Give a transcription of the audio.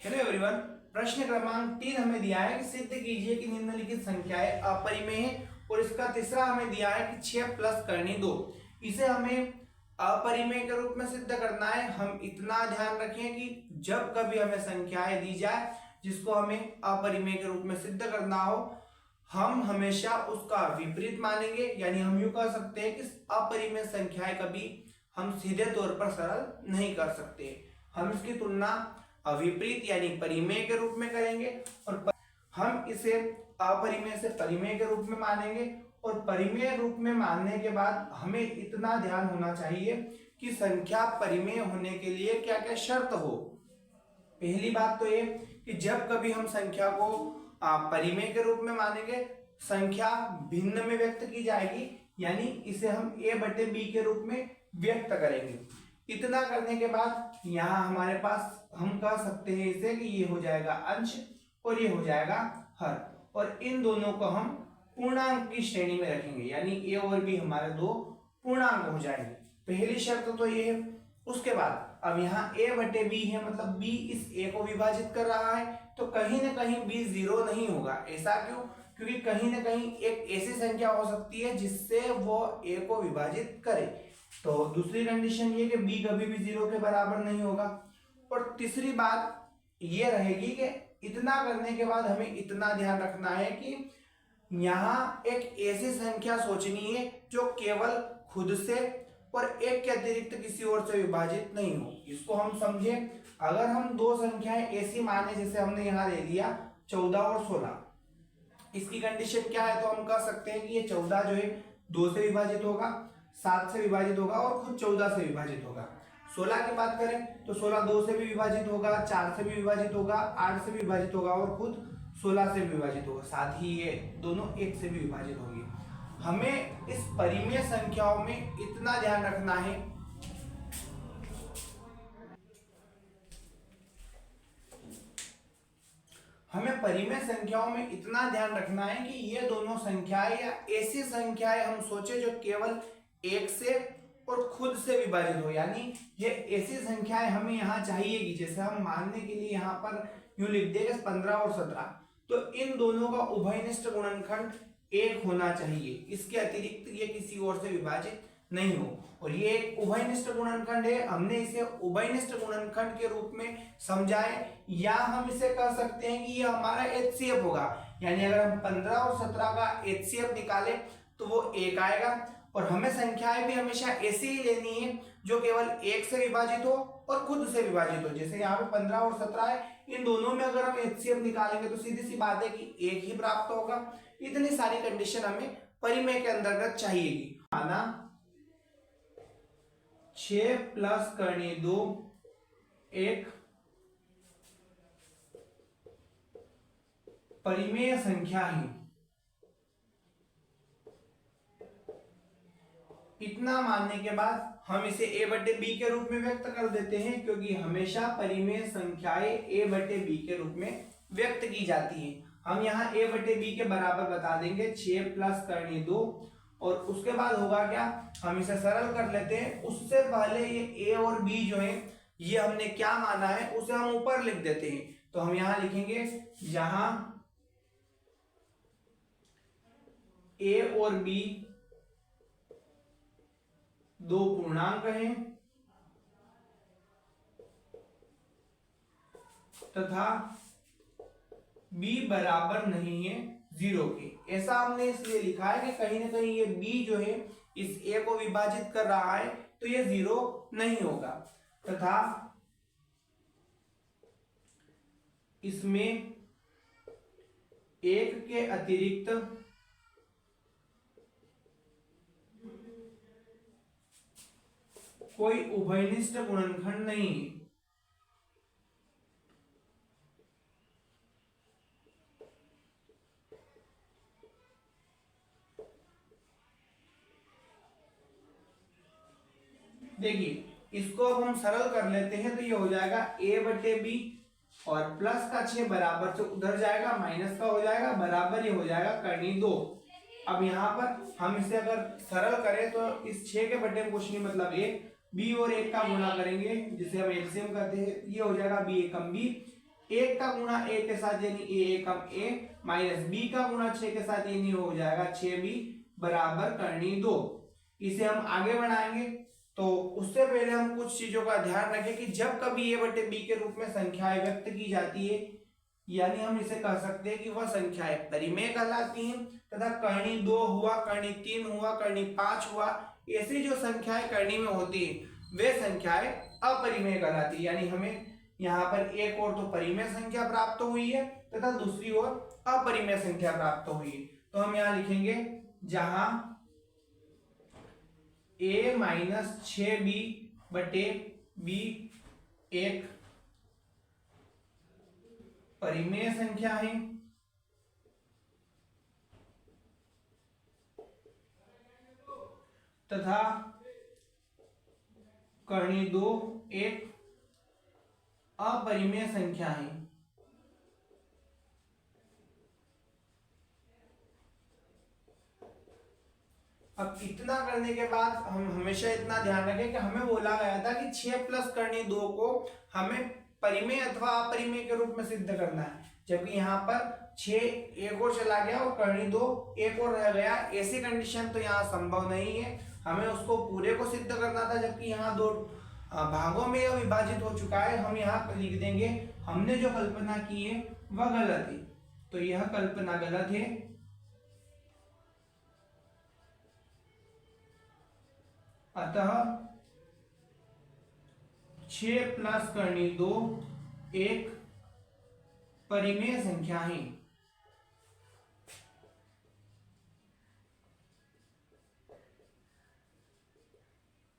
Hello everyone. प्रश्न क्रमांक 3 हमें दिया है कि सिद्ध कीजिए कि निम्नलिखित संख्याएं अपरिमेय है और इसका तीसरा हमें दिया है कि 6 प्लस करनी 2। इसे हमें अपरिमेय के रूप में सिद्ध करना है। हम इतना ध्यान रखें कि जब कभी हमें संख्याएं दी जाए जिसको हमें अपरिमेय के रूप में सिद्ध करना हो, हम हमेशा उसका विपरीत मानेंगे। यानी हम यूं कह सकते हैं कि अपरिमेय संख्याएं कभी हम सीधे तौर पर सरल नहीं कर सकते। हम इसकी तुलना विपरीत यानी परिमेय के रूप में करेंगे और हम इसे अपरिमेय से परिमेय के रूप में मानेंगे। और परिमेय रूप में मानने के बाद हमें इतना ध्यान होना चाहिए कि संख्या परिमेय होने के लिए क्या क्या शर्त हो। पहली बात तो ये कि जब कभी हम संख्या को परिमेय के रूप में मानेंगे, संख्या भिन्न में व्यक्त की जाएगी, यानी इसे हम a बटे b के रूप में व्यक्त करेंगे। इतना करने के बाद यहाँ हमारे पास हम कह सकते हैं इसे कि ये हो जाएगा अंश और ये हो जाएगा हर, और इन दोनों को हम पूर्णांक की श्रेणी में रखेंगे, यानी a और b हमारे दो पूर्णांक हो जाएंगे। पहली शर्त तो ये है। उसके बाद अब यहाँ a बटे b है, मतलब b इस a को विभाजित कर रहा है, तो कहीं ना कहीं b 0 नहीं होगा। ऐसा क्यों? क्योंकि कहीं ना कहीं एक ऐसी संख्या हो सकती है जिससे वो a को विभाजित करे। तो दूसरी कंडीशन ये कि b कभी भी 0 के बराबर नहीं होगा। और तीसरी बात ये रहेगी कि इतना करने के बाद हमें इतना ध्यान रखना है कि यहाँ एक ऐसी संख्या सोचनी है जो केवल खुद से और एक के अतिरिक्त किसी और से विभाजित नहीं हो। इसको हम समझे, अगर हम दो संख्याएं ऐसी माने जैसे हमने यहाँ ले लिया 14 और 16, इसकी कंडीशन क्या है? तो हम कह सकते हैं कि ये 14 जो है 2 से विभाजित होगा, 7 से विभाजित होगा और खुद 14 से विभाजित होगा। 16 की बात करें तो 16 2 से भी विभाजित होगा, 4 से भी विभाजित होगा, 8 से भी विभाजित होगा और खुद 16 से भी विभाजित होगा। साथ ही ये दोनों 1 से भी विभाजित होगी। हमें इस परिमेय संख्याओं में इतना ध्यान रखना है कि ये दोनों संख्याएं या ऐसी संख्याएं हम सोचे जो केवल 1 से और खुद से विभाजित हो। यानी ये ऐसी संख्याएं हमें यहाँ चाहिए कि जैसे हम मानने के लिए यहाँ पर यूं लिख देंगे 15 और 17, तो इन दोनों का उभयनिष्ठ गुणनखंड 1 होना चाहिए। इसके अतिरिक्त ये किसी और से विभाजित नहीं हो। और ये एक उभयनिष्ठ गुणनखंड है, हमने इसे उभयनिष्ठ गुणनखंड के रूप में समझा है, या हम इसे कह सकते हैं कि ये हमारा HCF होगा। यानी अगर हम 15 और 17 का HCF निकालें तो वो 1 आएगा। और हमें संख्याएं भी हमेशा ऐसी ही लेनी है जो केवल 1 से विभाजित हो और खुद से विभाजित हो। जैसे यहाँ पे 15 और 17 है, इन दोनों में अगर हम HCF निकालेंगे तो सीधी सी बात है कि 1 ही प्राप्त होगा। इतनी सारी कंडीशन हमें परिमेय के अंतर्गत चाहिएगी। माना 6 प्लस करनी 2 एक परिमेय संख्या है। इतना मानने के बाद हम इसे a बटे b के रूप में व्यक्त कर देते हैं, क्योंकि हमेशा परिमेय संख्याएं a बटे b के रूप में व्यक्त की जाती हैं। हम यहाँ a बटे b के बराबर बता देंगे 6 प्लस करनी 2, और उसके बाद होगा क्या? हम इसे सरल कर लेते हैं। उससे पहले ये a और b जो है ये हमने क्या माना है उसे हम ऊपर लिख देते हैं। तो हम यहाँ लिखेंगे जहां a और b दो पूर्णांक हैं तथा b बराबर नहीं है 0 के। ऐसा हमने इसलिए लिखा है कि कहीं ना कहीं ये b जो है इस a को विभाजित कर रहा है, तो ये 0 नहीं होगा। तथा इसमें 1 के अतिरिक्त कोई उभयनिष्ठ गुणनखंड नहीं है। देखिए, इसको अब हम सरल कर लेते हैं, तो ये हो जाएगा a बटे b और प्लस का 6 बराबर से उधर जाएगा, माइनस का हो जाएगा, बराबर ये हो जाएगा करनी 2। अब यहाँ पर हम इसे अगर सरल करें तो इस 6 के बटे में कुछ नहीं, मतलब 1 b और 1 का गुणा करेंगे जिसे हम एलसीएम कहते हैं, ये हो जाएगा b एकम b, एक का गुणा ए के साथ यानी ए एकम ए माइनस बी का गुणा 6 के साथ यानी हो जाएगा 6b बराबर करनी 2। इसे हम आगे बढ़ाएंगे तो उससे पहले हम कुछ चीजों का ध्यान रखें कि जब कभी ए बटे बी के रूप में संख्याएं व्यक्त की जाती है यानी हम इसे कह सकते हैं कि वह संख्याएं परिमेय कहलाती हैं तथा करनी 2 हुआ, करनी 3 हुआ, करनी 5 हुआ, ऐसी जो संख्याएं करनी में होती है वे संख्याएं अपरिमेय कहलाती है। यानी हमें यहाँ पर एक और तो परिमेय संख्या प्राप्त हुई है तथा दूसरी ओर अपरिमेय संख्या प्राप्त हुई है। तो हम यहाँ लिखेंगे जहां a माइनस 6b बटे b एक परिमेय संख्या है तथा करनी 2 एक अपरिमेय संख्या है। अब इतना करने के बाद हम हमेशा इतना ध्यान रखें कि हमें बोला गया था कि 6 प्लस करनी 2 को हमें परिमेय अथवा अपरिमेय के रूप में सिद्ध करना है, जबकि यहाँ पर 6 एक और चला गया और करनी 2 एक और रह गया। ऐसी कंडीशन तो यहाँ संभव नहीं है, हमें उसको पूरे को सिद्ध करना था, जबकि यहाँ 2 भागों में विभाजित हो चुका है। हम यहाँ पर लिख देंगे हमने जो कल्पना की है वह गलत है, तो यह कल्पना गलत है अतः 6 प्लस करनी 2 एक परिमेय संख्या है।